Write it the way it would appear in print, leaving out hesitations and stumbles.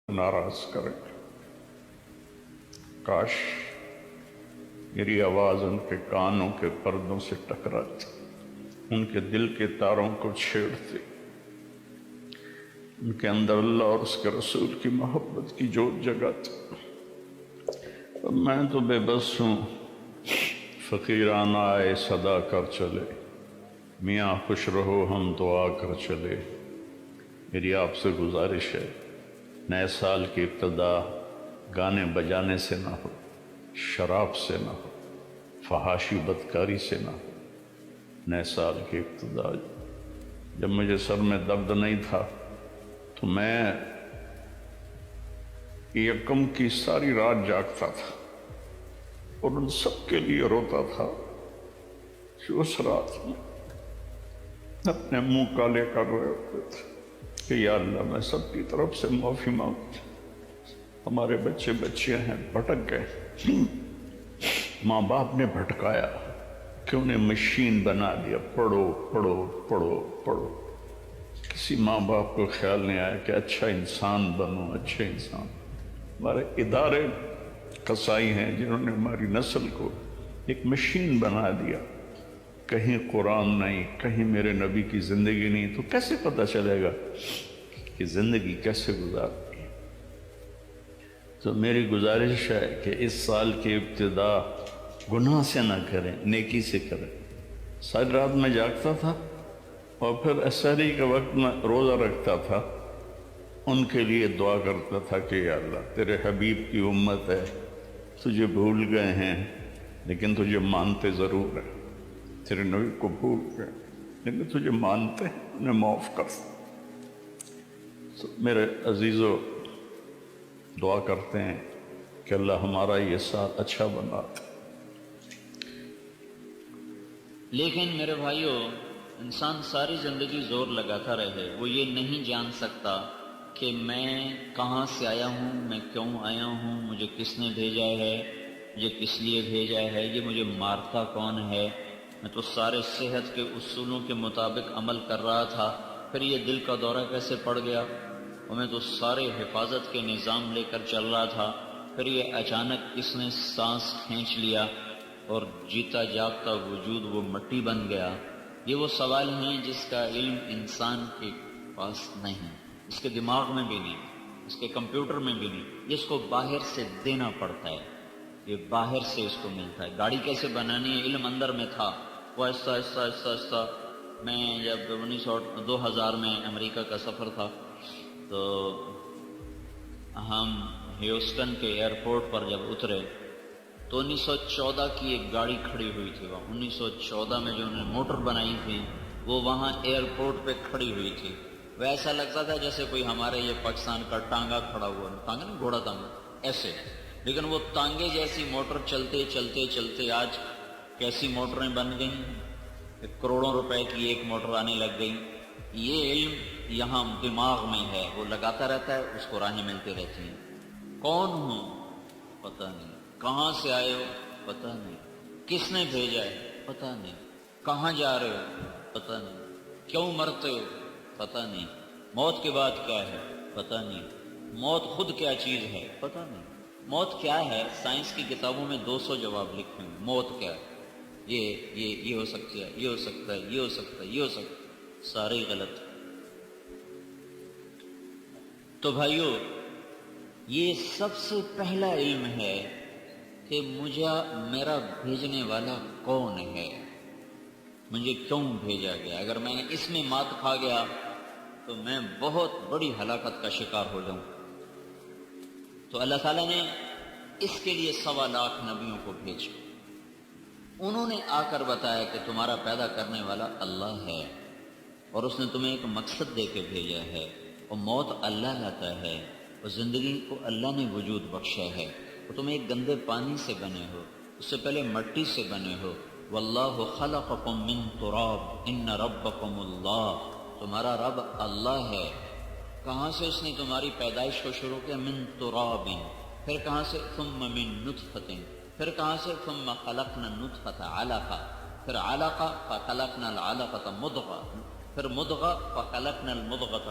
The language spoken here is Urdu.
ناراض کریں۔ کاش میری آواز ان کے کانوں کے پردوں سے ٹکراتی، ان کے دل کے تاروں کو چھیڑتی، ان کے اندر اللہ اور اس کے رسول کی محبت کی جوت جگاتی۔ میں تو بے بس ہوں، فقیرانہ آئے صدا کر چلے، میاں خوش رہو ہم دعا کر چلے۔ میری آپ سے گزارش ہے، نئے سال کی ابتدا گانے بجانے سے نہ ہو، شراب سے نہ ہو، فحاشی بدکاری سے نہ ہو۔ نئے سال کی ابتدا جب مجھے سر میں درد نہیں تھا تو میں یکم کی ساری رات جاگتا تھا اور ان سب کے لیے روتا تھا جو اس رات میں اپنے منہ کالے کر رہے ہوتے تھے کہ یا اللہ میں سب کی طرف سے معافی مانگتا، ہمارے بچے بچیاں ہیں بھٹک گئے، ماں باپ نے بھٹکایا کہ انہیں مشین بنا دیا، پڑھو پڑھو پڑھو پڑھو۔ کسی ماں باپ کو خیال نہیں آیا کہ اچھا انسان بنو، اچھے انسان۔ ہمارے ادارے قصائی ہیں جنہوں نے ہماری نسل کو ایک مشین بنا دیا، کہیں قرآن نہیں، کہیں میرے نبی کی زندگی نہیں، تو کیسے پتہ چلے گا کہ زندگی کیسے گزارتی ہے؟ تو میری گزارش ہے کہ اس سال کی ابتدا گناہ سے نہ کریں، نیکی سے کریں۔ ساری رات میں جاگتا تھا اور پھر سحری کے وقت میں روزہ رکھتا تھا، ان کے لیے دعا کرتا تھا کہ یا اللہ تیرے حبیب کی امت ہے، تجھے بھول گئے ہیں لیکن تجھے مانتے ضرور ہیں، تیرے نبی کو بھول گئے لیکن تجھے مانتے ہیں، انہیں معاف کر۔ تو میرے عزیزو دعا کرتے ہیں کہ اللہ ہمارا یہ سال اچھا بنا دے۔ لیکن میرے بھائیو، انسان ساری زندگی زور لگاتا رہے، وہ یہ نہیں جان سکتا کہ میں کہاں سے آیا ہوں، میں کیوں آیا ہوں، مجھے کس نے بھیجا ہے، مجھے کس لیے بھیجا ہے، یہ مجھے مارتا کون ہے۔ میں تو سارے صحت کے اصولوں کے مطابق عمل کر رہا تھا، پھر یہ دل کا دورہ کیسے پڑ گیا، اور میں تو سارے حفاظت کے نظام لے کر چل رہا تھا، پھر یہ اچانک کس نے سانس کھینچ لیا اور جیتا جاگتا وجود وہ مٹی بن گیا۔ یہ وہ سوال ہیں جس کا علم انسان کے پاس نہیں، اس کے دماغ میں بھی نہیں، اس کے کمپیوٹر میں بھی نہیں، یہ اس کو باہر سے دینا پڑتا ہے، یہ باہر سے اس کو ملتا ہے۔ گاڑی کیسے بنانی ہے علم اندر میں تھا، وہ آہستہ آہستہ آہستہ آہستہ۔ میں جب 2000 میں امریکہ کا سفر تھا تو ہم ہیوسٹن کے ایئرپورٹ پر جب اترے تو 1914 کی ایک گاڑی کھڑی ہوئی تھی، وہاں 1914 میں جو انہوں نے موٹر بنائی تھی وہ وہاں ایئرپورٹ پہ کھڑی ہوئی تھی۔ وہ ایسا لگتا تھا جیسے کوئی ہمارے یہ پاکستان کا ٹانگا کھڑا ہوا، ٹانگا نہیں، گھوڑا ٹانگا ایسے، لیکن وہ ٹانگے جیسی موٹر چلتے چلتے چلتے آج کیسی موٹریں بن گئیں، کروڑوں روپے کی ایک موٹر آنے لگ گئی۔ یہ علم یہاں دماغ میں ہے، وہ لگاتا رہتا ہے، اس کو راہیں ملتی رہتی ہیں۔ کون ہوں پتہ نہیں، کہاں سے آئے ہو پتہ نہیں، کس نے بھیجا ہے پتہ نہیں، کہاں جا رہے ہو پتہ نہیں، کیوں مرتے ہو پتہ نہیں، موت کے بعد کیا ہے پتہ نہیں، موت خود کیا چیز ہے پتہ نہیں۔ موت کیا ہے؟ سائنس کی کتابوں میں 200 جواب لکھے ہیں، موت کیا ہے، یہ ہو سکتا ہے، یہ ہو سکتا ہے، یہ ہو سکتا ہے، یہ ہو سکتا ہے، سارے غلط۔ تو بھائیو، یہ سب سے پہلا علم ہے کہ مجھے میرا بھیجنے والا کون ہے، مجھے کیوں بھیجا گیا۔ اگر میں نے اس میں مات کھا گیا تو میں بہت بڑی ہلاکت کا شکار ہو جاؤں۔ تو اللہ تعالیٰ نے اس کے لیے 1.25 لاکھ نبیوں کو بھیجا، انہوں نے آ کر بتایا کہ تمہارا پیدا کرنے والا اللہ ہے اور اس نے تمہیں ایک مقصد دے کے بھیجا ہے، اور موت اللہ لاتا ہے اور زندگی کو اللہ نے وجود بخشا ہے، اور تم ایک گندے پانی سے بنے ہو، اس سے پہلے مٹی سے بنے ہو۔ واللہ خلقکم من تراب ان ربکم اللہ، تمہارا رب اللہ ہے۔ کہاں سے اس نے تمہاری پیدائش کو شروع کیا؟ من تراب، پھر کہاں سے؟ ثم من نطفۃ، پھر کہاں سے؟ ثم خلقنا النطفۃ علقہ، پھر علقہ فخلقنا العلقۃ مضغہ، پھر مضغہ فخلقنا المضغۃ